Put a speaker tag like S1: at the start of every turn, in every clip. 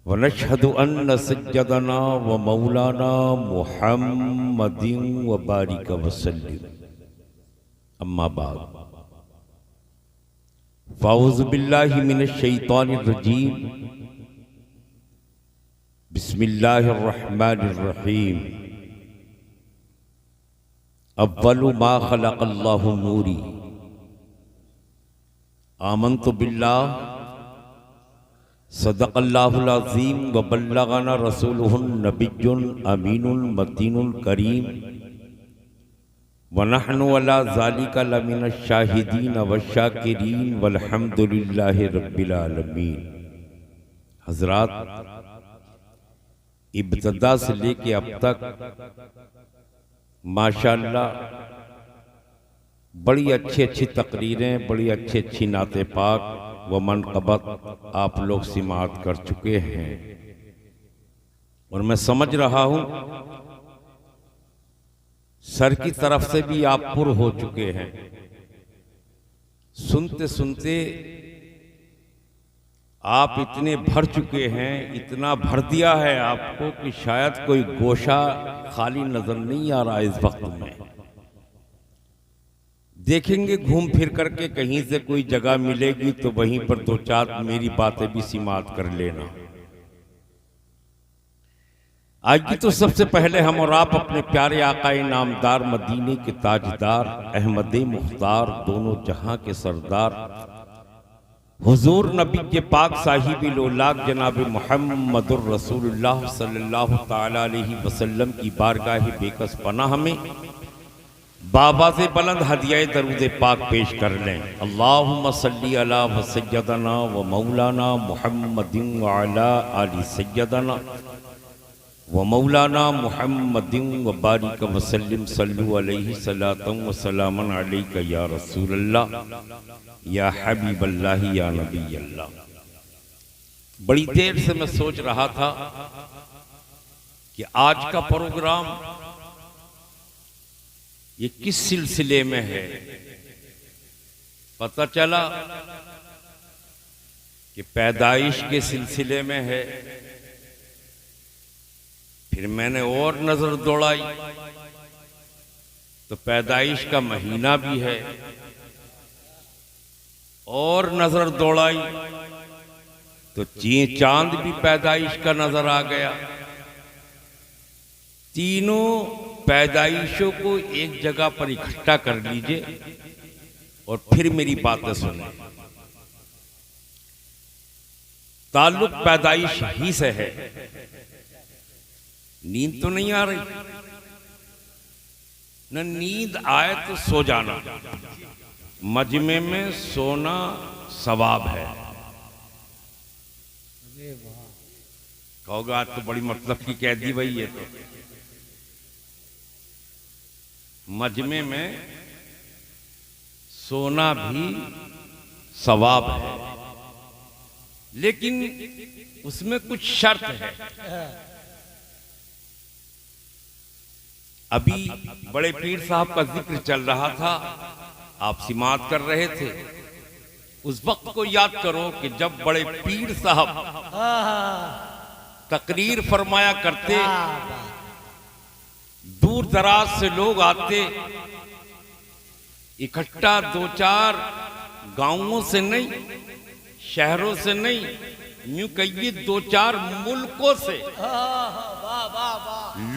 S1: वनशहदु अन्न सय्यदना व मौलाना मुहम्मदिन व बारिक वसल्लिम। अम्मा बाद, फ़ाऊज़ु बिल्लाहि मिनश शैतानिर रजीम। बिस्मिल्लाहिर रहमानिर रहीम। अव्वलु मा खलक़ल्लाहु नूरी। आमन्तु बिल्लाह सदक़ल्लाहुल अज़ीम व बल्लगना रसूलुहुन नबियुल अमीनुल मतीनुल करीम व नहनु अला ज़ालिका लमिनश शाहिदीन व शाकिरीन वल्हम्दुलिल्लाहि रब्बिल आलमीन। हज़रात, इब्तिदा से लेके अब तक माशाअल्लाह बड़ी अच्छी अच्छी तकरीरें, बड़ी अच्छी अच्छी नाते पाक व मनक़बत आप लोग सिमात कर चुके हैं और मैं समझ रहा हूं सर की तरफ से भी आप पुर हो चुके हैं। सुनते सुनते आप इतने भर चुके हैं, इतना भर दिया है आपको कि शायद कोई गोशा खाली नजर नहीं आ रहा इस वक्त में। देखेंगे घूम फिर करके कहीं से कोई जगह मिलेगी तो वहीं पर दो चार मेरी बातें भी सिमात कर लेना। आज तो सबसे पहले हम और आप अपने प्यारे आकाए नामदार, मदीने के ताजदार, अहमद मुख्तार, दोनों जहां के सरदार, हुजूर नबी के पाक साहिब लोलाक जनाब मुहम्मदुर रसूलुल्लाह सल्लल्लाहु ताला अलैहि वसल्लम की बारगाह बेकस पनाह में बाबा से बुलंद हदिया दरूद पाक पेश कर लें। अल्लाहुम्मा सल्ली अला व सय्यदना व मौलाना मुहम्मदिन व अला आलि सय्यदना व मौलाना मुहम्मदिन व बारिक वसल्लिम। सल्लु अलैहि सलातन व सलामन अलैका या रसूलल्लाह या हबीबल्लाह या नबी अल्लाह। बड़ी देर से मैं सोच रहा था कि आज का प्रोग्राम ये किस सिलसिले में है। पता चला कि पैदाइश के सिलसिले में है। फिर मैंने और नजर दौड़ाई तो पैदाइश का महीना भी है, और नजर दौड़ाई तो चांद भी पैदाइश का नजर आ गया। तीनों पैदाइशों को एक जगह पर इकट्ठा कर लीजिए और फिर मेरी बातें सुने। ताल्लुक पैदाइश ही से है। नींद तो नहीं आ रही न, नींद आए तो सो जाना। मजमे में सोना सवाब है। कहोगे आज तो बड़ी मतलब की कह दी भाई। ये तो मजमे में सोना भी सवाब है, लेकिन उसमें कुछ शर्त है। अभी बड़े पीर साहब का जिक्र चल रहा था, आप सिमात कर रहे थे। उस वक्त को याद करो कि जब बड़े पीर साहब तकरीर फरमाया करते, दूर दराज से लोग आते इकट्ठा, दो चार गांवों से नहीं, शहरों से नहीं, यूं कहिए दो चार मुल्कों से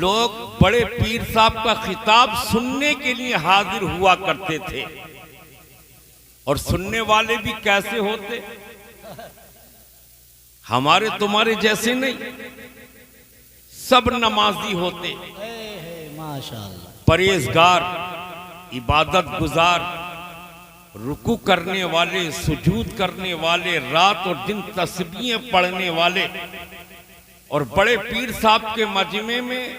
S1: लोग बड़े पीर साहब का खिताब सुनने के लिए हाजिर हुआ करते थे। और सुनने वाले भी कैसे होते? हमारे तुम्हारे जैसे नहीं, सब नमाजी होते,
S2: माशाअल्लाह,
S1: परहेजगार, इबादत गुजार, रुकू करने वाले, सुजूद करने वाले, रात और दिन तस्बीहें पढ़ने वाले। और बड़े पीर साहब के मजमे में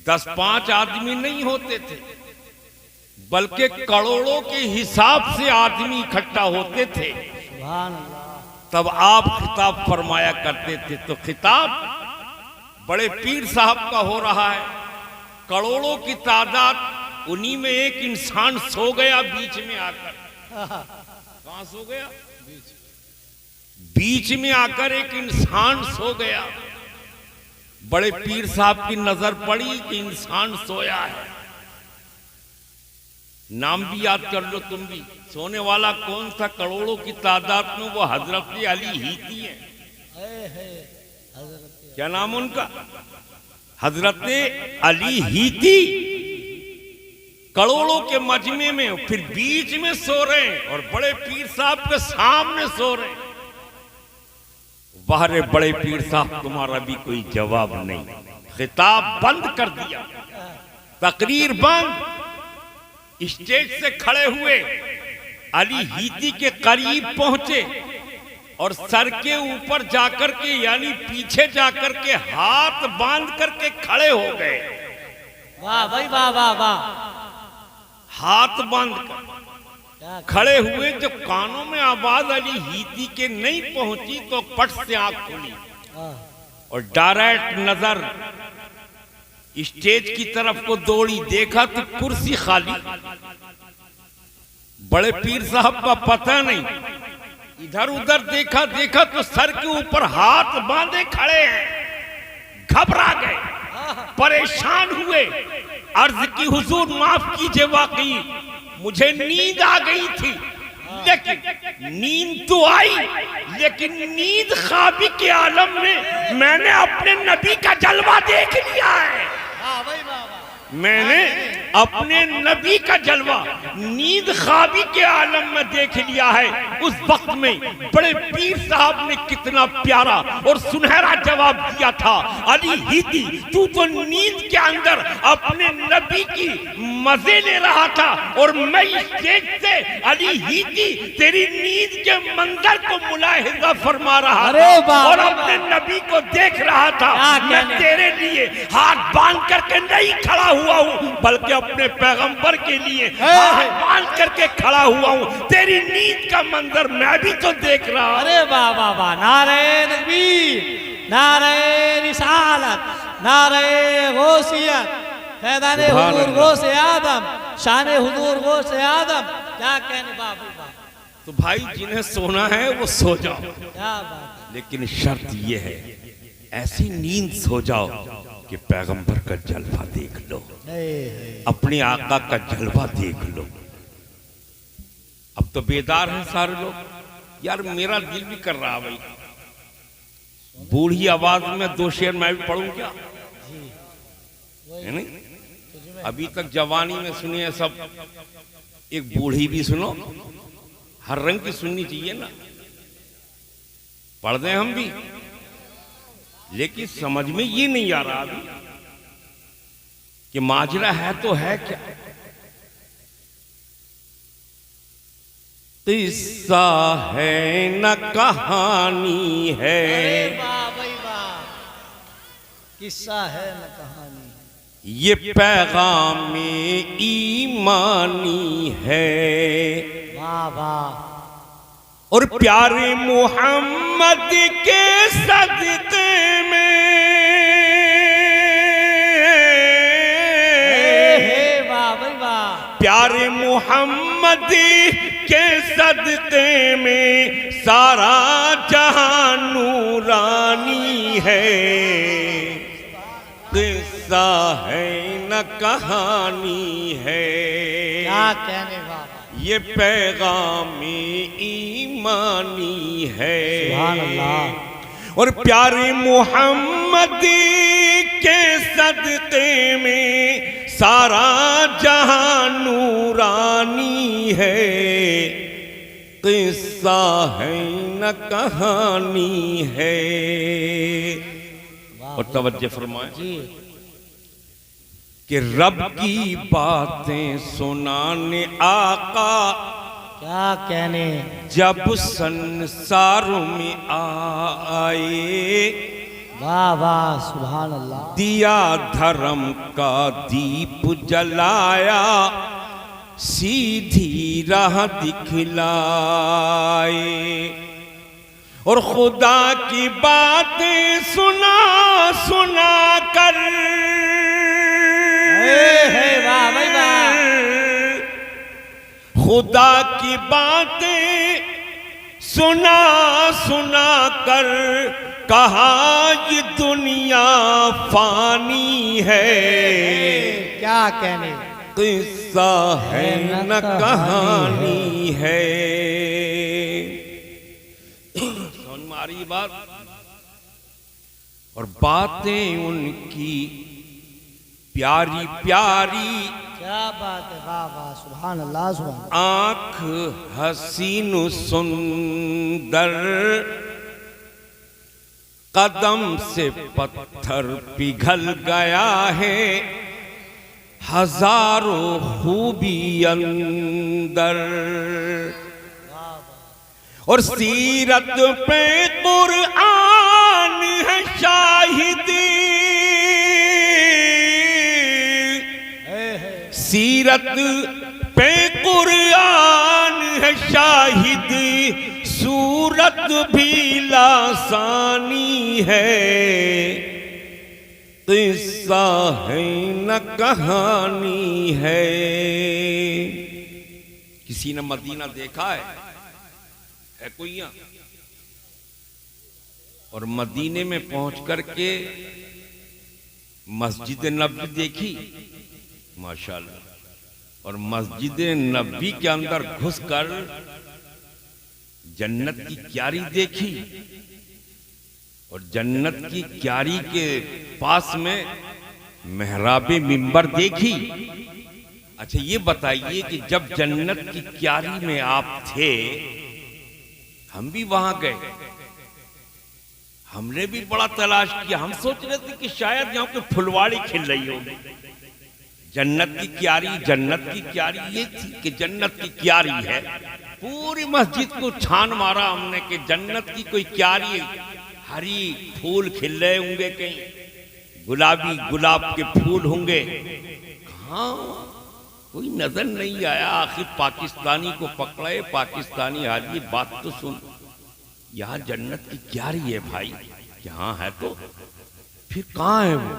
S1: 10-5 आदमी नहीं होते थे, बल्कि करोड़ों के हिसाब से आदमी इकट्ठा होते थे।
S2: सुभान अल्लाह।
S1: तब आप खिताब फरमाया करते थे। तो खिताब बड़े पीर साहब का हो रहा है, करोड़ों की तादाद, उन्हीं में एक इंसान सो गया बीच में आकर। कहां सो गया? बीच में आकर एक इंसान सो गया। बड़े पीर साहब की नजर पड़ी कि इंसान सोया है। नाम भी याद कर लो तुम भी। सोने वाला कौन था? करोड़ों की तादाद में वो हजरत अली हीती है। क्या नाम उनका? हजरत अली हीती। करोड़ों के मजमे में फिर बीच में सो रहे हैं और बड़े पीर साहब के सामने सो रहे हैं। बाहर बड़े पीर साहब तुम्हारा भी कोई जवाब नहीं। खिताब बंद कर दिया, तकरीर बंद। स्टेज से खड़े हुए अली हीती के करीब पहुंचे और सर के ऊपर जाकर के यानी पीछे जाकर के हाथ बांध करके खड़े हो गए।
S2: वाह भाई वाह वाह वाह।
S1: हाथ बांध कर खड़े हुए। जब कानों में आवाज अली हीती के नहीं पहुंची तो पट से आंख खुली और डायरेक्ट नजर स्टेज की तरफ को दौड़ी। देखा तो कुर्सी खाली। बड़े पीर साहब का पता नहीं। इधर उधर देखा तो सर के ऊपर हाथ बांधे खड़े हैं। घबरा गए, परेशान हुए। अर्ज की हुजूर माफ कीजिए, वाकई मुझे नींद आ गई थी। लेकिन नींद तो आई, लेकिन नींद ख्वाबी के आलम में मैंने अपने नबी का जलवा देख लिया है। मैंने अपने नबी का जलवा नींद ख्वाबी के आलम में देख लिया है। उस वक्त में बड़े पीर साहब ने कितना प्यारा और सुनहरा जवाब दिया था। अली हीती, तू तो नींद के अंदर अपने नबी की मजे ले रहा था और मैं स्टेज से अली हीती तेरी नींद के मंजर को मुलाहिजा फरमा रहा था और अपने नबी को देख रहा था। मैं तेरे लिए हाथ बांध करके नहीं खड़ा हुआ हूँ, बल्कि अपने पैगंबर के लिए हाथ बांध करके खड़ा हुआ हूँ। तेरी नींद का मंजर मैं भी तो देख रहा हूँ।
S2: अरे वाह वाह वाह। नारे तकबीर, नारे रिसालत, नारे गौसियत, फैज़ाने हुजूर गौसे आदम, शाने हुजूर गौसे आदम। क्या कहने बाबू वाह।
S1: तो भाई जिन्हें सोना है वो सो जाओ,
S2: क्या बात।
S1: लेकिन शर्त ये है ऐसी नींद सो जाओ कि पैगंबर का जलवा देख लो, अपने आका का जलवा देख लो। अब तो बेदार हैं सारे लोग। यार मेरा दिल भी कर रहा भाई, बूढ़ी आवाज में दो शेर मैं भी पढ़ूं क्या? है नहीं? अभी तक जवानी में सुनिए सब, एक बूढ़ी भी सुनो। हर रंग की सुननी चाहिए ना। पढ़ दें हम भी, लेकिन समझ में ये नहीं आ रहा अभी कि माजरा है तो है क्या। किस्सा है न कहानी है।
S2: वाह भाई वाह। किस्सा है न कहानी,
S1: ये पैगाम ईमानी है।
S2: वाह वाह।
S1: और प्यारे मोहम्मद के सदक़े में,
S2: वाह भाई वाह।
S1: प्यारे मोहम्मद के सदक़े में सारा जहां नूरानी है। किस्सा है न कहानी है।
S2: क्या कहने वाला।
S1: ये पैगाम ईमानी है।
S2: सुभान अल्लाह।
S1: और प्यारे मोहम्मद के सदक़े में सारा जहां नूरानी है। किस्सा है न कहानी है। और तवज्जो फरमाएं कि रब की बातें सुनाने आका,
S2: क्या कहने,
S1: जब संसार में आए।
S2: वाह वाह सुभान अल्लाह।
S1: दिया धर्म का दीप जलाया, सीधी राह दिखलाए। और खुदा की बातें सुना सुना कर,
S2: वाह भाई वाह।
S1: खुदा की बातें सुना सुना कर कहा ये दुनिया फानी है,
S2: क्या कहने,
S1: किस्सा है न कहानी है। समझ में आ रही बात? और बातें उनकी प्यारी प्यारी,
S2: क्या बात है, वाह वाह, सुभान अल्लाह सुभान।
S1: आंख हसीन सुंदर, कदम से पत्थर पिघल गया है, हजारों खूबी अंदर। और सीरत पे कुरान है शाहिदी, सीरत पे कुरान है शाहिद, सूरत भी लासानी है, किस्सा है न कहानी है। किसी ने मदीना देखा है कोई यहाँ? और मदीने में पहुंच करके मस्जिद नबी देखी, माशाल्लाह। और मस्जिद नबी के अंदर घुसकर जन्नत की क्यारी देखी, और जन्नत की क्यारी के पास में मेहराबे मिंबर देखी। अच्छा ये बताइए कि जब जन्नत की क्यारी में आप थे, हम भी वहां गए, हमने भी बड़ा तलाश किया, हम सोच रहे थे कि शायद यहाँ पे फुलवाड़ी खिल रही होगी। जन्नत की क्यारी ये थी कि जन्नत की क्यारी है। पूरी मस्जिद को छान मारा हमने कि जन्नत की कोई क्यारी, हरी फूल खिल रहे होंगे, कहीं गुलाबी गुलाब के फूल होंगे, कहाँ कोई नजर नहीं आया। आखिर पाकिस्तानी को पकड़े, पाकिस्तानी हाजी बात तो सुन, यहाँ जन्नत की क्यारी है भाई, यहाँ है तो फिर कहाँ है वो?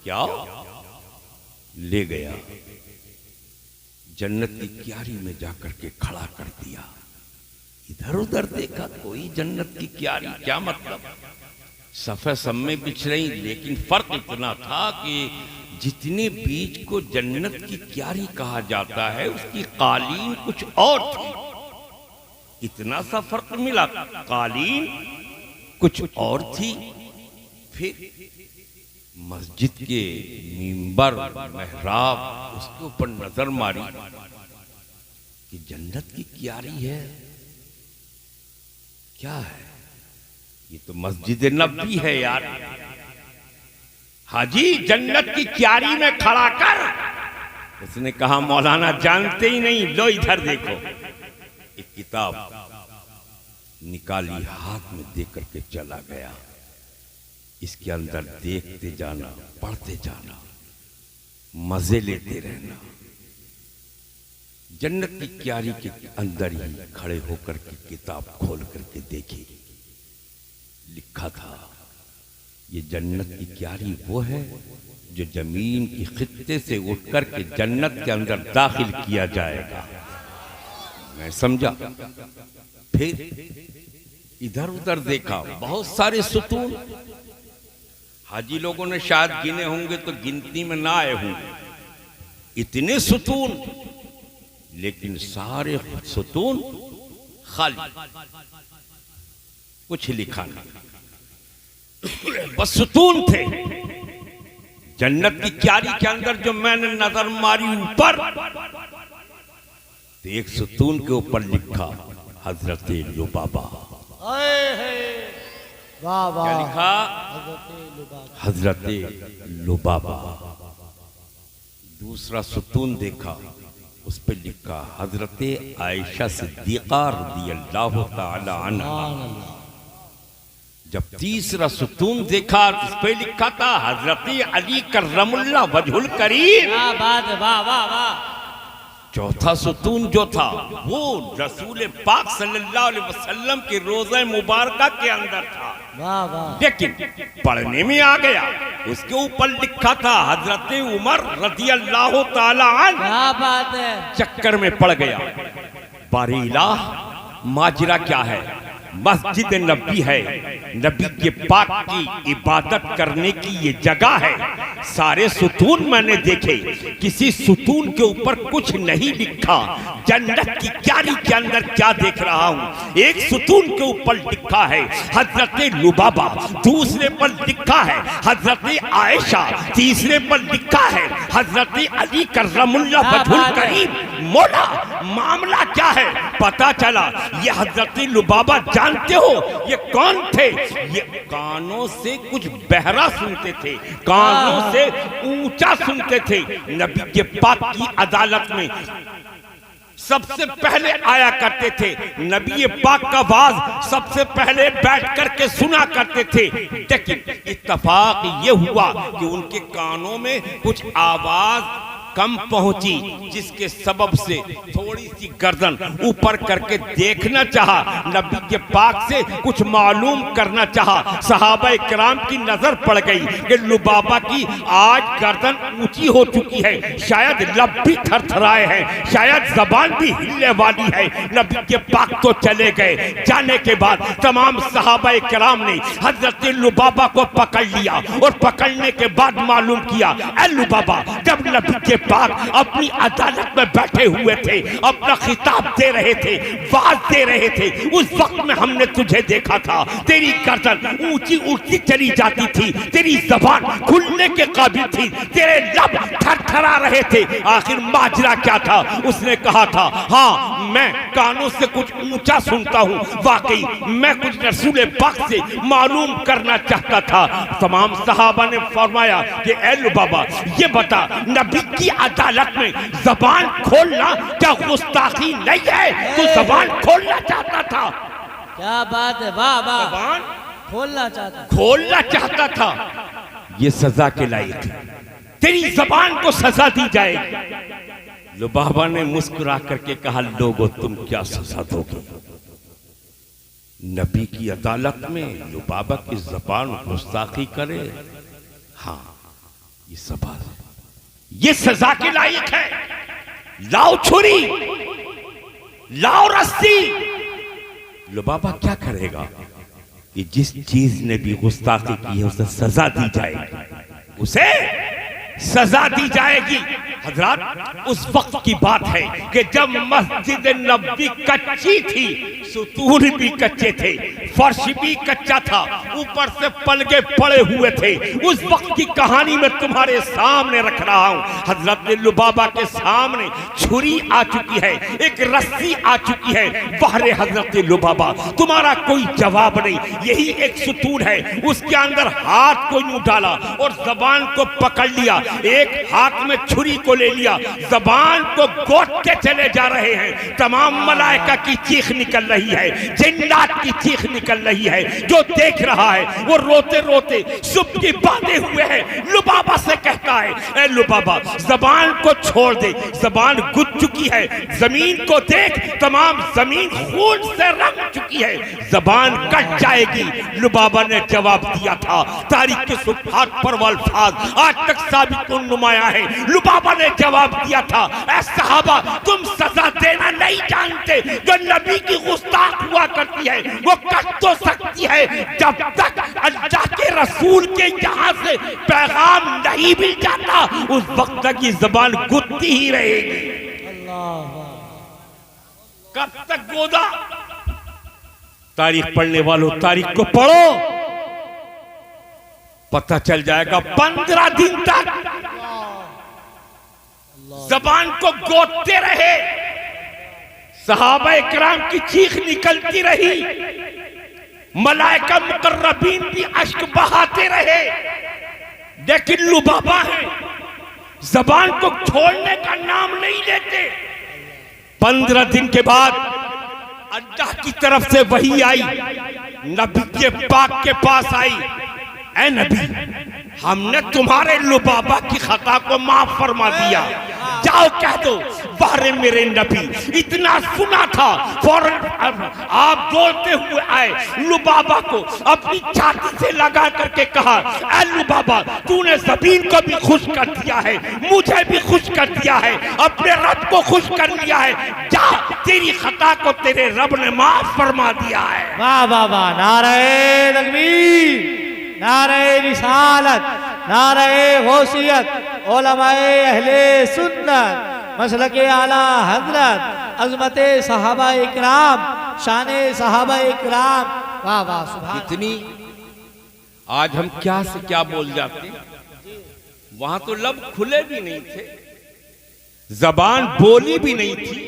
S1: क्या ले गया, जन्नत की क्यारी में जाकर के खड़ा कर दिया। इधर उधर देखा, कोई जन्नत की क्यारी, क्या मतलब? सफ़े सब में बिछ रही, लेकिन फर्क इतना था कि जितने बीज को जन्नत की क्यारी कहा जाता है, उसकी कालीन कुछ और थी। इतना सा फर्क मिला, कालीन कुछ और थी। फिर मस्जिद के मिंबर, मेहराब, उसके ऊपर नजर मारी कि जन्नत की क्यारी है। क्या है ये? तो मस्जिद नबी है यार। हाजी जन्नत की क्यारी में खड़ा कर, उसने कहा मौलाना जानते ही नहीं, लो इधर देखो। एक किताब निकाली, हाथ में दे करके चला गया। इसके अंदर देखते जाना, पढ़ते जाना, मजे लेते रहना। जन्नत की क्यारी के अंदर ही खड़े होकर के किताब खोल करके देखी, लिखा था ये जन्नत की क्यारी वो है जो जमीन की खित्ते से उठकर के जन्नत के अंदर दाखिल किया जाएगा। मैं समझा। फिर इधर उधर देखा, बहुत सारे सुतून। हाजी लोगों ने शायद गिने होंगे तो गिनती में ना आए होंगे, इतने सुतून, लेकिन सारे सुतून खाली, कुछ लिखा नहीं, बस सुतून थे। जन्नत की क्यारी के अंदर जो मैंने नजर मारी ऊपर, तो एक सुतून के ऊपर लिखा हजरत लुबाबा।
S2: वाह वाह,
S1: क्या लिखा? हजरत लुबाबा। दूसरा सुतून देखा, उस पर लिखा हजरत आयशा सिद्दीका रज़ियल्लाहु ताला अन्हा। जब तीसरा सुतून देखा, उस पर लिखा था हजरत अली कर्रमुल्लाह वजहुल करीम।
S2: क्या बात है, वाह वाह वाह।
S1: चौथा सुतून जो था वो रसूल पाक सल्लल्लाहु अलैहि वसल्लम के रोज़े मुबारका के अंदर था।
S2: वाह वाह।
S1: लेकिन पढ़ने में आ गया, उसके ऊपर लिखा था हजरत उमर रज़ियल्लाहु ताला अन्हु।
S2: क्या बात है।
S1: चक्कर में पड़ गया। बारी इलाह माजरा क्या है? मस्जिद नबी है, नबी के पाक की इबादत करने की ये जगह है। सारे सुतून मैंने देखे, किसी सुतून के ऊपर कुछ नहीं लिखा। जन्नत की क्यारी के अंदर क्या देख रहा हूँ? एक सुतून के ऊपर लिखा है हजरत लुबाबा, दूसरे पर लिखा है हजरत आयशा, तीसरे पर लिखा है हजरत अली कर्रमुल्लाह वजहुल करीम मौला। मामला क्या है? पता चला ये हजरत लुबाबा जानते हो ये कौन थे? ये कानों से कुछ बहरा सुनते थे, कानों से ऊंचा सुनते थे। नबी के पाक की अदालत में सबसे पहले आया करते थे, नबी पाक का वाज सबसे पहले बैठ करके सुना करते थे। लेकिन इत्तफाक ये हुआ कि उनके कानों में कुछ आवाज कम पहुंची, जिसके सबब से थोड़ी सी गर्दन ऊपर करके देखना चाहा, नबी के पाक से कुछ मालूम करना चाहा। सहाबा किराम की नजर पड़ गई कि लुबाबा की आज गर्दन ऊंची हो चुकी है, शायद लब भी थरथराए हैं, शायद जबान भी हिलने वाली है। नबी के पाक तो चले गए। जाने के बाद तमाम सहाबा किराम ने हजरत लुबाबा को पकड़ लिया और पकड़ने के बाद मालूम किया, ए लुबाबा, जब नबी के पाक अपनी अदालत में बैठे हुए थे, अपना खिताब दे रहे थे, वाज दे रहे थे, उस वक्त में हमने तुझे देखा था। तेरी गर्दन ऊंची उठती चली जाती थी, तेरी जबान खुलने के काबिल थी, तेरे लब थरथरा रहे थे। आखिर माजरा क्या था? उसने कहा था, हाँ मैं कानों से कुछ ऊंचा सुनता हूँ, वाकई मैं कुछ रसूल पाक से मालूम करना चाहता था। तमाम सहाबा ने फरमाया कि ए लुबाबा, ये बता, नबी की अदालत में जबान खोलना क्या गुस्ताखी नहीं है? तू जबान खोलना चाहता था।
S2: क्या बात है, वाह वाह,
S1: जबान
S2: खोलना
S1: चाहता था। ये सजा के लायक है, तेरी जबान को सजा दी जाए। लुबाबा ने मुस्कुरा करके कहा, लोगों तुम क्या सजा दोगे? नबी की अदालत में लुबाबा की जबान गुस्ताखी करे? हाँ, ये सवाल है, ये सजा के लायक है। लाओ छुरी, लाओ रस्सी। लुबाबा क्या करेगा कि जिस चीज ने भी गुस्ताखी की है उसे सजा दी जाएगी, उसे सजा दी जाएगी। हजरत, उस वक्त की बात है कि जब मस्जिद नबी कच्ची थी, सुतून भी कच्चे थे, फर्श भी कच्चा था, ऊपर से पलके पड़े हुए थे। उस वक्त की कहानी में तुम्हारे सामने रख रहा हूं। हजरत लुबाबा के सामने छुरी आ चुकी है, एक रस्सी आ चुकी है। बहरे हजरत लुबाबा, तुम्हारा कोई जवाब नहीं। यही एक सुतून है, उसके अंदर हाथ को यूं डाला और जबान को पकड़ लिया, एक हाथ में छुरी को ले लिया, जबान को गोदते चले जा रहे हैं। तमाम मलाइका की चीख निकल रही है, जिन्नात की चीख निकल रही है। जो देख रहा है वो रोते रोते सुबह की बांधे हुए है, लुबाबा से कहता है, ए लुबाबा, जबान को छोड़ दे, जबान गुद चुकी है, जमीन को देख, तमाम जमीन खून से रंग चुकी है, जबान कट जाएगी। लुबाबा ने जवाब दिया था, तारीख के सुबहात पर अल्फाज आज तक साबित नुमाया है। लुबाबा ने जवाब दिया था, ऐ सहाबा, तुम सजा देना नहीं जानते। जो नबी की गुस्ताख हुआ करती है वो कट तो सकती है, जब तक अल्लाह के रसूल के यहाँ से पैगाम नहीं मिल जाता उस वक्त तक ये जबान गुदती ही रहेगी। कब तक गोदा? तारीख पढ़ने वालों, तारीख को पढ़ो, पता चल जाएगा। 15 दिन तक जबान को गोदते रहे, सहाबा इकराम की चीख निकलती रही, मलाइका मुकर्रबीन भी अश्क बहाते रहे, लेकिन लुबाबा है, जबान को छोड़ने का नाम नहीं लेते। 15 दिन के बाद अल्लाह की तरफ से वही आई, नबी के पाक के पास आई, ऐ नबी, हमने तुम्हारे लुबाबा की खता को माफ फरमा दिया, जाओ कह दो बारे मेरे नबी, इतना सुना था फौरन आप दौड़ते हुए आए, लुबाबा को अपनी छाती से लगा करके कहा, ऐ लुबाबा, तूने ज़मीन को भी खुश कर दिया है, मुझे भी खुश कर दिया है, अपने रब को खुश कर दिया है, जा तेरी खता को तेरे रब ने माफ फरमा दिया है।
S2: वाह वाह वाह, नारे तकबीर, नारे रिसालत, नारे गौसियत, उलमाए अहले सुन्नत, मसलके आला हजरत, अज़मते सहाबा इकराम, शाने सहाबा इकराम। वाह वाह, सुभान।
S1: इतनी आज हम क्या से क्या बोल जाते, वहां तो लब खुले भी नहीं थे, जबान बोली भी नहीं थी,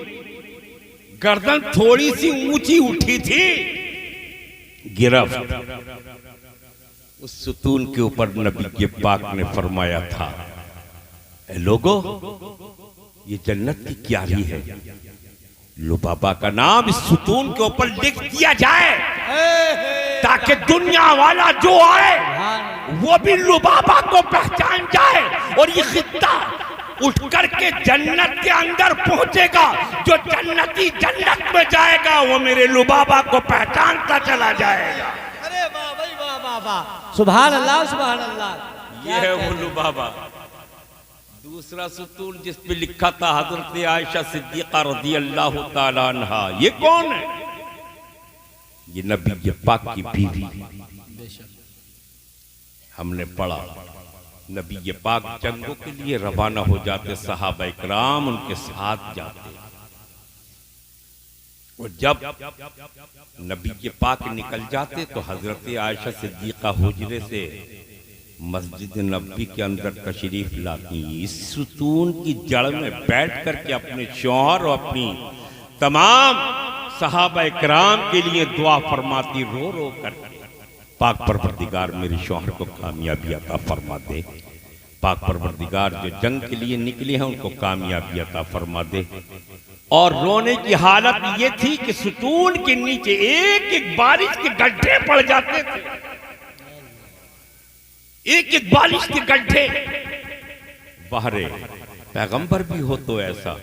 S1: गर्दन थोड़ी सी ऊंची उठी थी, गिरफ्त उस सुतून के ऊपर नबी के पाक ने फरमाया था, ए लोगो, ये जन्नत की क्यारी है, लुबाबा का नाम इस सुतून के ऊपर लिख दिया जाए ताकि दुनिया वाला जो आए वो भी लुबाबा को पहचान जाए, और ये खित्ता उठ करके जन्नत के अंदर पहुंचेगा, जो जन्नती जन्नत में जाएगा वो मेरे लुबाबा को पहचानता चला जाएगा।
S2: अरे वाह भाई, वाह वाह वाह, सुभान अल्लाह, सुभान अल्लाह।
S1: ये है वो लुबाबा। दूसरा सुतून जिस पे लिखा था हजरत आयशा सिद्दीका रज़ी अल्लाह ताला अन्हा, ये कौन है? ये नबी पाक की बीवी। हमने पढ़ा नबी पाक जंगों के लिए रवाना हो जाते, सहाबा इकराम उनके साथ जाते, और जब नबी पाक निकल जाते तो हजरत आयशा सिद्दीका हुजरे से मस्जिद नबी के अंदर तशरीफ लाती, इस सुतून की जड़ में बैठ करके अपने शौहर और अपनी तमाम सहाबा इकराम के लिए दुआ फरमाती, रो रो कर, पाक परवरदिगार मेरे शौहर को कामयाबी अता फरमा दे, पाक परवरदिगार जो जंग के लिए निकले हैं उनको कामयाबी अता फरमा दे। और रोने की हालत ये थी कि सुतून के नीचे एक एक बारिश के गड्ढे पड़ जाते थे, एक एक बारिश के गड्ढे। बहरे पैगंबर भी हो तो ऐसा,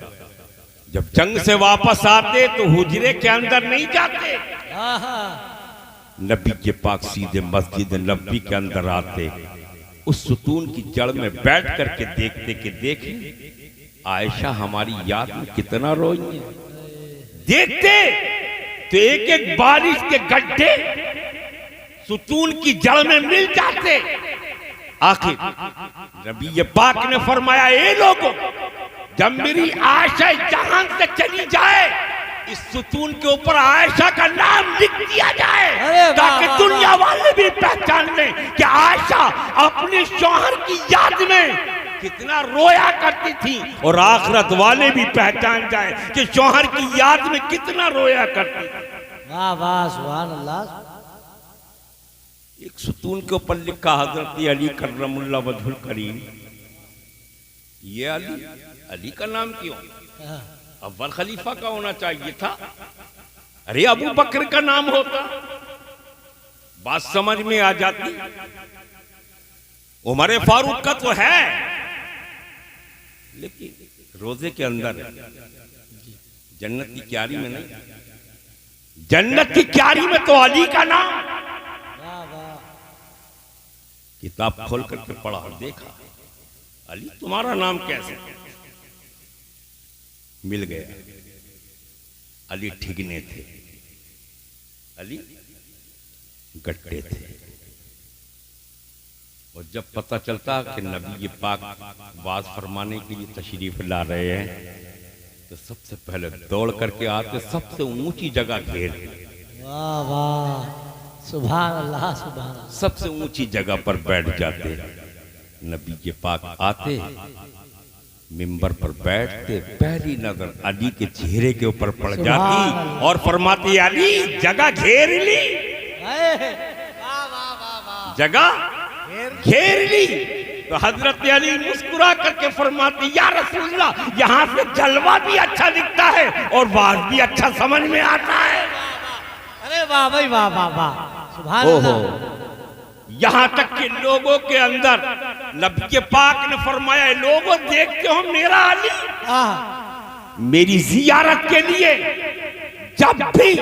S1: जब जंग से वापस आते तो हुजरे के अंदर नहीं जाते, नबी के पाक सीधे मस्जिद नबी के अंदर आते, उस सुतून की जड़ में बैठ करके देखते कि देखें आयशा हमारी याद में कितना रोई है। देखते तो एक एक बारिश के गड्ढे सुतून की जड़ में मिल जाते। आखिर नबी पाक ने फरमाया, ए लोगों, जब मेरी आयशा जहां से चली जाए इस सुतून के ऊपर आयशा का नाम लिख दिया जाए ताकि दुनिया वाले भी पहचान लें कि आयशा अपने शौहर की याद में कितना रोया करती थी, और आखिरत वाले भी पहचान जाए कि शौहर की याद में कितना रोया करती थी।
S2: वाह वाह, सुभान अल्लाह।
S1: एक सुतून के ऊपर लिखा हजरत अली कर्रमुल्लाह वजहुल करीम। ये अली का नाम क्यों? अव्वल खलीफा का होना चाहिए था। अरे अबू बकर का नाम होता, बात समझ में आ जाती। उमर फारूक का तो है, लेकिन रोजे के अंदर है, जन्नत की क्यारी में नहीं। जन्नत की क्यारी में तो अली का नाम। किताब खोल करके पढ़ा और देखा, अली तुम्हारा नाम कैसे? मिल गया, अली ठिगने थे, अली गट्टे थे। और जब पता चलता कि नबी पाक वाज फरमाने के लिए तशरीफ ला रहे हैं तो सबसे पहले दौड़ करके आते, सबसे ऊंची जगह घेरते।
S2: वाह वाह, सुभान अल्लाह, सुभान अल्लाह।
S1: सबसे ऊंची जगह पर बैठ जाते। नबी के पाक आते, मिंबर पर बैठते, पहली नजर अली के चेहरे के ऊपर पड़ जाती और फरमाती, अली जगह घेर ली, जगह घेर ली। तो हजरत अली मुस्कुरा करके फरमाती, या रसूलल्लाह, यहाँ से जलवा भी अच्छा दिखता है और वाज भी अच्छा समझ में आता है।
S2: अरे वाह भाई, वाह वाह वाह, सुभान अल्लाह।
S1: यहां तक कि लोगों के अंदर नबी के पाक ने फरमाया, लोगों देखते हो मेरा अली, मेरी जियारत के लिए जब भी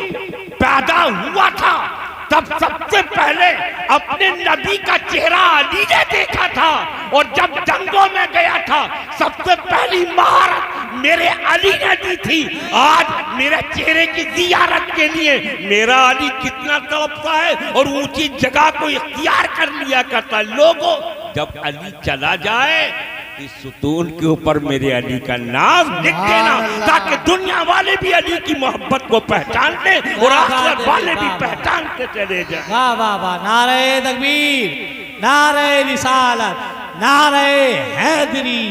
S1: पैदा हुआ था तब सबसे पहले अपने नबी का चेहरा अली ने देखा था, और जब जंगों में गया था सबसे पहली महारत मेरे अली ने दी थी। आज मेरे चेहरे की जियारत के लिए मेरा अली कितना तड़पता है और ऊंची जगह को इख्तियार कर लिया करता है। लोगों, जब अली चला जाए इस सुतून के ऊपर मेरे अली का नाम लिख देना, ताकि दुनिया वाले भी अली की मोहब्बत को पहचान ले और आखिरत वाले भी पहचान के चले जाए।
S2: वाह वाह वाह, नारे तकबीर, नारे रिसालत, नारे हैदरी,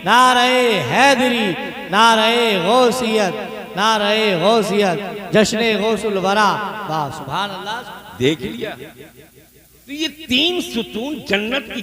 S2: नारे हैदरी, नारे गौसियत, नारे गौसियत, जश्न गौसुल वरा। वाह सुभान अल्लाह।
S1: देख लिया, तो ये तीन सुतून जन्नत की